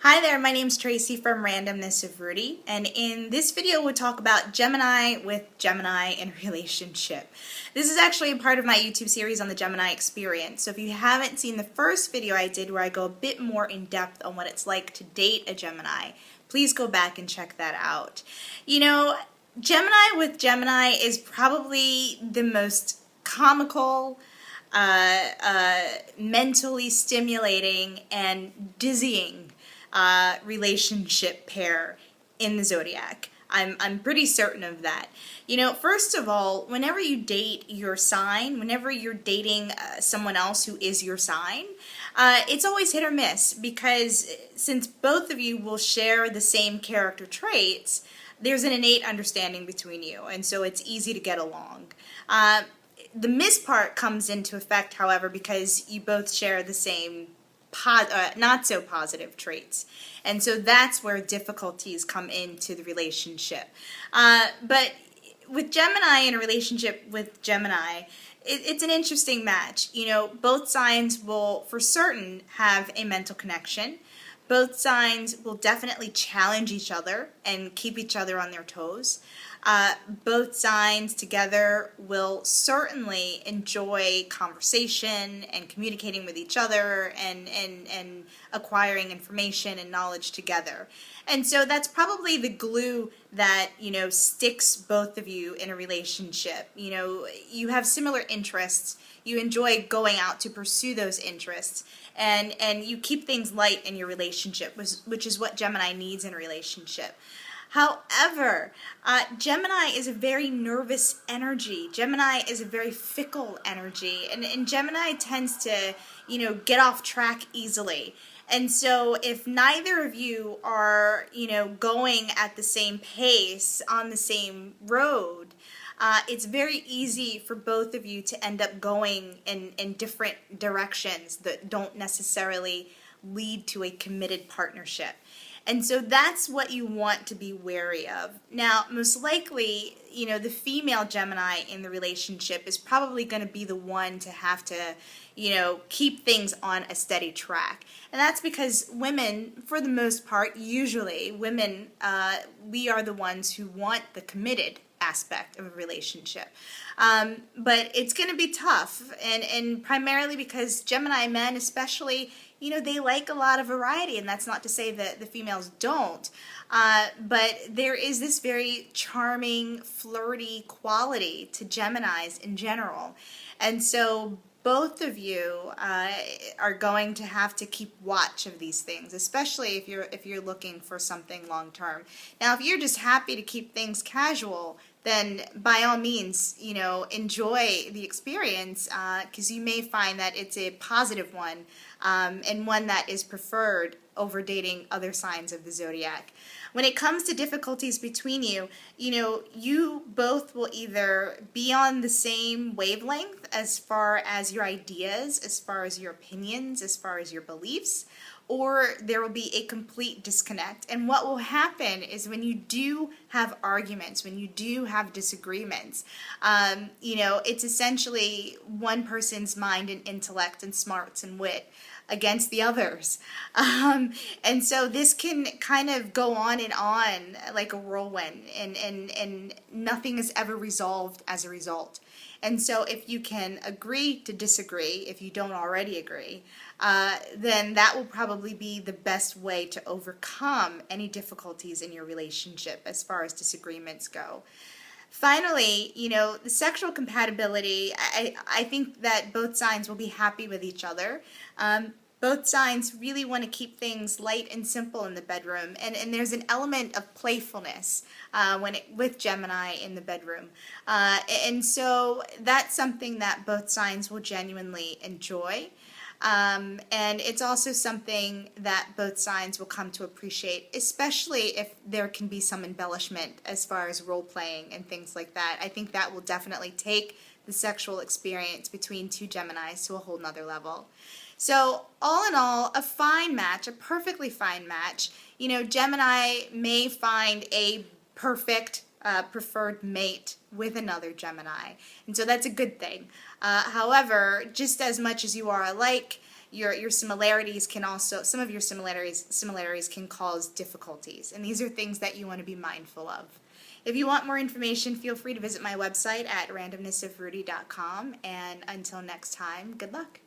Hi there, my name's Tracy from Randomness of Rudy, and in this video we'll talk about Gemini with Gemini in a relationship. This is actually a part of my YouTube series on the Gemini experience, so if you haven't seen the first video I did where I go a bit more in depth on what it's like to date a Gemini, please go back and check that out. You know, Gemini with Gemini is probably the most comical, mentally stimulating, and dizzying relationship pair in the zodiac. I'm pretty certain of that. You know, first of all, whenever you date your sign, whenever you're dating someone else who is your sign, it's always hit or miss, because since both of you will share the same character traits, there's an innate understanding between you, and so it's easy to get along. The miss part comes into effect, however, because you both share the same not so positive traits, and so that's where difficulties come into the relationship. But with Gemini in a relationship with Gemini, it's an interesting match. You know, both signs will for certain have a mental connection. Both signs will definitely challenge each other and keep each other on their toes. Both signs together will certainly enjoy conversation and communicating with each other and acquiring information and knowledge together. And so that's probably the glue that, you know, sticks both of you in a relationship. You know, you have similar interests. You enjoy going out to pursue those interests, and you keep things light in your relationship, which is what Gemini needs in a relationship. However, Gemini is a very nervous energy. Gemini is a very fickle energy, and Gemini tends to, you know, get off track easily. And so if neither of you are, you know, going at the same pace on the same road, it's very easy for both of you to end up going in different directions that don't necessarily lead to a committed partnership. And so that's what you want to be wary of. Now, most likely, you know, the female Gemini in the relationship is probably going to be the one to have to, you know, keep things on a steady track. And that's because women, for the most part, usually women, we are the ones who want the committed aspect of a relationship. But it's going to be tough, and primarily because Gemini men especially, you know, they like a lot of variety, and that's not to say that the females don't, but there is this very charming, flirty quality to Geminis in general. And so both of you are going to have to keep watch of these things, especially if you're looking for something long term. Now, if you're just happy to keep things casual, then by all means, you know, enjoy the experience, because you may find that it's a positive one, and one that is preferred over dating other signs of the zodiac. When it comes to difficulties between you, you know, you both will either be on the same wavelength as far as your ideas, as far as your opinions, as far as your beliefs, or there will be a complete disconnect. And what will happen is when you do have arguments, when you do have disagreements, you know, it's essentially one person's mind and intellect and smarts and wit against the others. And so this can kind of go on like a whirlwind, and nothing is ever resolved as a result. And so if you can agree to disagree, if you don't already agree, then that will probably be the best way to overcome any difficulties in your relationship as far as disagreements go. Finally, you know, the sexual compatibility, I think that both signs will be happy with each other. Both signs really want to keep things light and simple in the bedroom, and there's an element of playfulness with Gemini in the bedroom. And so that's something that both signs will genuinely enjoy. And it's also something that both signs will come to appreciate, especially if there can be some embellishment as far as role-playing and things like that. I think that will definitely take the sexual experience between two Geminis to a whole nother level. So all in all, a fine match, a perfectly fine match. You know, Gemini may find a perfect preferred mate with another Gemini, and so that's a good thing. However, just as much as you are alike, your similarities can also, some of your similarities can cause difficulties, and these are things that you want to be mindful of. If you want more information, feel free to visit my website at randomnessofrudy.com, and until next time, good luck.